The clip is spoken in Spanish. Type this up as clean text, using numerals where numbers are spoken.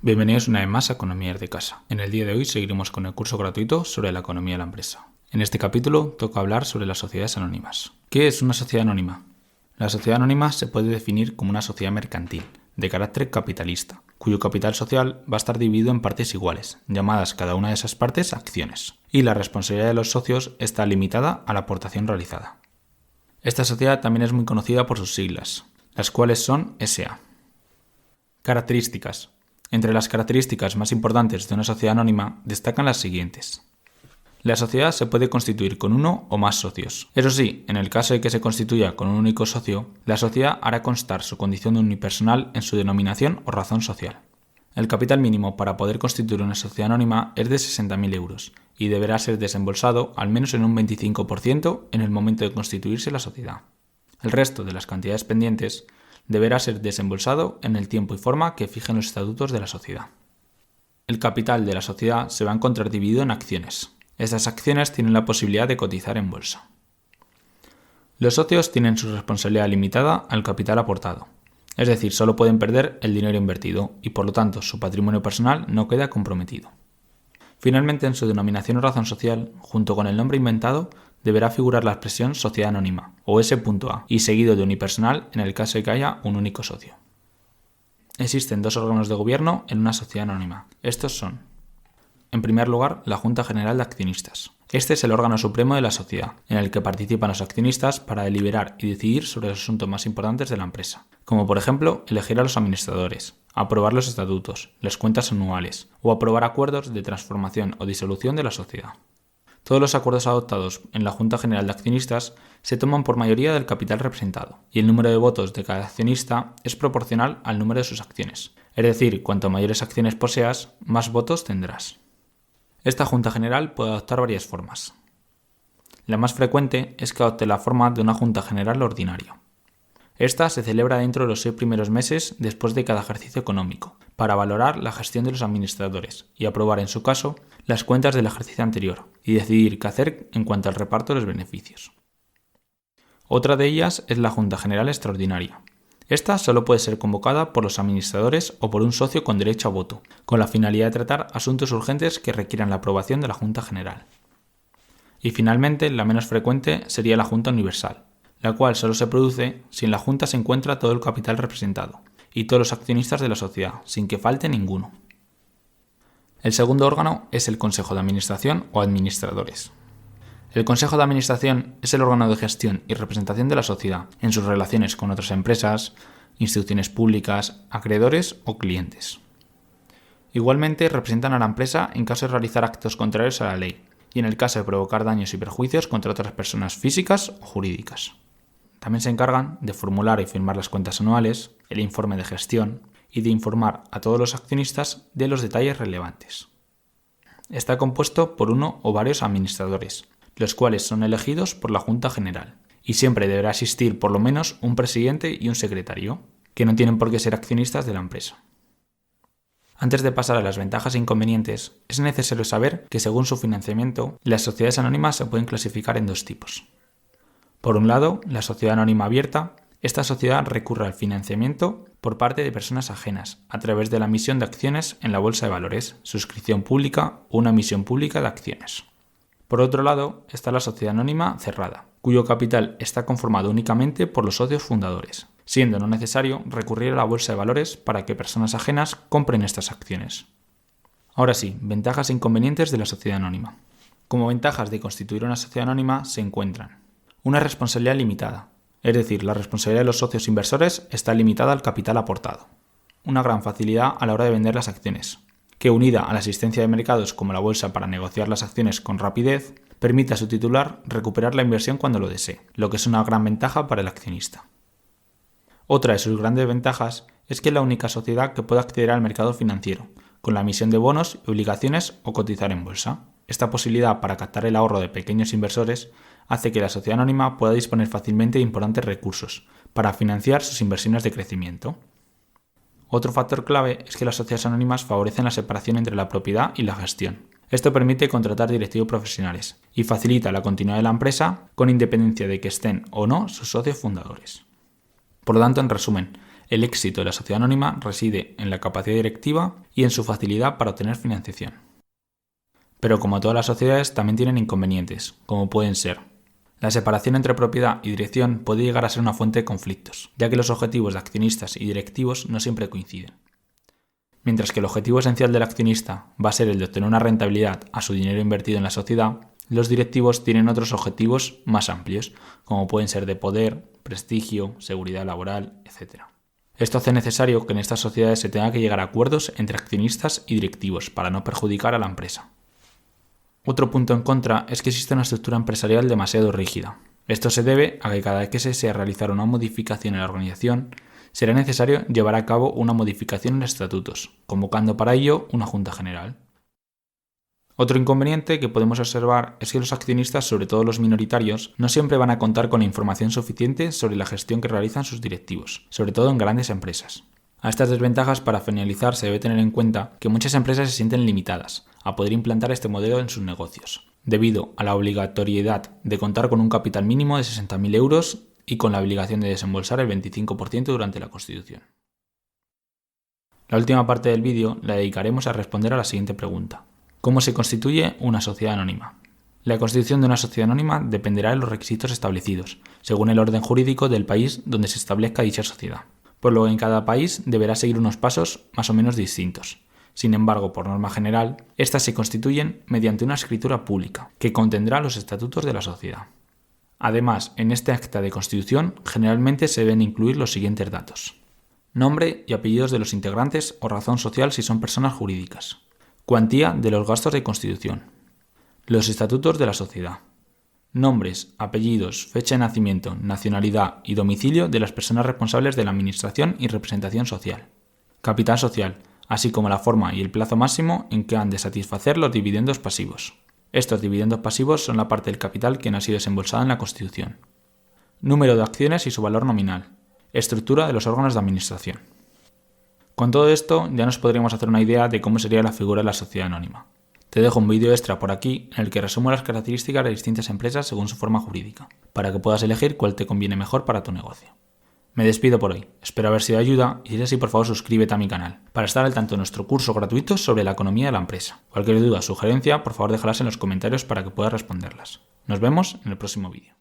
Bienvenidos una vez más a Economía desde casa. En el día de hoy seguiremos con el curso gratuito sobre la economía de la empresa. En este capítulo toca hablar sobre las sociedades anónimas. ¿Qué es una sociedad anónima? La sociedad anónima se puede definir como una sociedad mercantil, de carácter capitalista, cuyo capital social va a estar dividido en partes iguales, llamadas cada una de esas partes acciones, y la responsabilidad de los socios está limitada a la aportación realizada. Esta sociedad también es muy conocida por sus siglas, las cuales son SA. Características. Entre las características más importantes de una sociedad anónima destacan las siguientes. La sociedad se puede constituir con uno o más socios. Eso sí, en el caso de que se constituya con un único socio, la sociedad hará constar su condición de unipersonal en su denominación o razón social. El capital mínimo para poder constituir una sociedad anónima es de 60.000 euros y deberá ser desembolsado al menos en un 25% en el momento de constituirse la sociedad. El resto de las cantidades pendientes deberá ser desembolsado en el tiempo y forma que fijen los estatutos de la sociedad. El capital de la sociedad se va a encontrar dividido en acciones. Estas acciones tienen la posibilidad de cotizar en bolsa. Los socios tienen su responsabilidad limitada al capital aportado, es decir, solo pueden perder el dinero invertido y por lo tanto su patrimonio personal no queda comprometido. Finalmente, en su denominación o razón social, junto con el nombre inventado, deberá figurar la expresión sociedad anónima, o S.A, y seguido de unipersonal en el caso de que haya un único socio. Existen dos órganos de gobierno en una sociedad anónima. Estos son, en primer lugar, la Junta General de Accionistas. Este es el órgano supremo de la sociedad, en el que participan los accionistas para deliberar y decidir sobre los asuntos más importantes de la empresa, como por ejemplo elegir a los administradores, aprobar los estatutos, las cuentas anuales o aprobar acuerdos de transformación o disolución de la sociedad. Todos los acuerdos adoptados en la Junta General de Accionistas se toman por mayoría del capital representado, y el número de votos de cada accionista es proporcional al número de sus acciones. Es decir, cuanto mayores acciones poseas, más votos tendrás. Esta Junta General puede adoptar varias formas. La más frecuente es que adopte la forma de una Junta General ordinaria. Esta se celebra dentro de los 6 primeros meses después de cada ejercicio económico, para valorar la gestión de los administradores y aprobar, en su caso, las cuentas del ejercicio anterior y decidir qué hacer en cuanto al reparto de los beneficios. Otra de ellas es la Junta General Extraordinaria. Esta solo puede ser convocada por los administradores o por un socio con derecho a voto, con la finalidad de tratar asuntos urgentes que requieran la aprobación de la Junta General. Y finalmente, la menos frecuente sería la Junta Universal, la cual solo se produce si en la Junta se encuentra todo el capital representado y todos los accionistas de la sociedad, sin que falte ninguno. El segundo órgano es el Consejo de Administración o Administradores. El Consejo de Administración es el órgano de gestión y representación de la sociedad en sus relaciones con otras empresas, instituciones públicas, acreedores o clientes. Igualmente representan a la empresa en caso de realizar actos contrarios a la ley y en el caso de provocar daños y perjuicios contra otras personas físicas o jurídicas. También se encargan de formular y firmar las cuentas anuales, el informe de gestión y de informar a todos los accionistas de los detalles relevantes. Está compuesto por uno o varios administradores, los cuales son elegidos por la Junta General, y siempre deberá existir por lo menos un presidente y un secretario, que no tienen por qué ser accionistas de la empresa. Antes de pasar a las ventajas e inconvenientes, es necesario saber que según su financiamiento, las sociedades anónimas se pueden clasificar en dos tipos. Por un lado, la sociedad anónima abierta. Esta sociedad recurre al financiamiento por parte de personas ajenas, a través de la emisión de acciones en la bolsa de valores, suscripción pública o una emisión pública de acciones. Por otro lado, está la sociedad anónima cerrada, cuyo capital está conformado únicamente por los socios fundadores, siendo no necesario recurrir a la bolsa de valores para que personas ajenas compren estas acciones. Ahora sí, ventajas e inconvenientes de la sociedad anónima. Como ventajas de constituir una sociedad anónima se encuentran una responsabilidad limitada, es decir, la responsabilidad de los socios inversores está limitada al capital aportado. Una gran facilidad a la hora de vender las acciones, que unida a la asistencia de mercados como la bolsa para negociar las acciones con rapidez, permite a su titular recuperar la inversión cuando lo desee, lo que es una gran ventaja para el accionista. Otra de sus grandes ventajas es que es la única sociedad que puede acceder al mercado financiero, con la emisión de bonos y obligaciones o cotizar en bolsa. Esta posibilidad para captar el ahorro de pequeños inversores hace que la sociedad anónima pueda disponer fácilmente de importantes recursos para financiar sus inversiones de crecimiento. Otro factor clave es que las sociedades anónimas favorecen la separación entre la propiedad y la gestión. Esto permite contratar directivos profesionales y facilita la continuidad de la empresa con independencia de que estén o no sus socios fundadores. Por lo tanto, en resumen, El éxito de la sociedad anónima reside en la capacidad directiva y en su facilidad para obtener financiación. Pero como todas las sociedades también tienen inconvenientes, como pueden ser: la separación entre propiedad y dirección puede llegar a ser una fuente de conflictos, ya que los objetivos de accionistas y directivos no siempre coinciden. Mientras que el objetivo esencial del accionista va a ser el de obtener una rentabilidad a su dinero invertido en la sociedad, los directivos tienen otros objetivos más amplios, como pueden ser de poder, prestigio, seguridad laboral, etc. Esto hace necesario que en estas sociedades se tenga que llegar a acuerdos entre accionistas y directivos para no perjudicar a la empresa. Otro punto en contra es que existe una estructura empresarial demasiado rígida. Esto se debe a que cada vez que se desea realizar una modificación en la organización, será necesario llevar a cabo una modificación en los estatutos, convocando para ello una junta general. Otro inconveniente que podemos observar es que los accionistas, sobre todo los minoritarios, no siempre van a contar con la información suficiente sobre la gestión que realizan sus directivos, sobre todo en grandes empresas. A estas desventajas, para finalizar, se debe tener en cuenta que muchas empresas se sienten limitadas a poder implantar este modelo en sus negocios, debido a la obligatoriedad de contar con un capital mínimo de 60.000 euros y con la obligación de desembolsar el 25% durante la constitución. La última parte del vídeo la dedicaremos a responder a la siguiente pregunta: ¿cómo se constituye una sociedad anónima? La constitución de una sociedad anónima dependerá de los requisitos establecidos, según el orden jurídico del país donde se establezca dicha sociedad, por lo que en cada país deberá seguir unos pasos más o menos distintos. Sin embargo, por norma general, estas se constituyen mediante una escritura pública, que contendrá los estatutos de la sociedad. Además, en este acta de constitución generalmente se deben incluir los siguientes datos: nombre y apellidos de los integrantes o razón social si son personas jurídicas, cuantía de los gastos de constitución, los estatutos de la sociedad, nombres, apellidos, fecha de nacimiento, nacionalidad y domicilio de las personas responsables de la administración y representación social, capital social, así como la forma y el plazo máximo en que han de satisfacer los dividendos pasivos. Estos dividendos pasivos son la parte del capital que no ha sido desembolsada en la Constitución. Número de acciones y su valor nominal. Estructura de los órganos de administración. Con todo esto ya nos podríamos hacer una idea de cómo sería la figura de la sociedad anónima. Te dejo un vídeo extra por aquí en el que resumo las características de distintas empresas según su forma jurídica, para que puedas elegir cuál te conviene mejor para tu negocio. Me despido por hoy, espero haber sido de ayuda y si es así, por favor suscríbete a mi canal para estar al tanto de nuestro curso gratuito sobre la economía de la empresa. Cualquier duda o sugerencia, por favor déjalas en los comentarios para que pueda responderlas. Nos vemos en el próximo vídeo.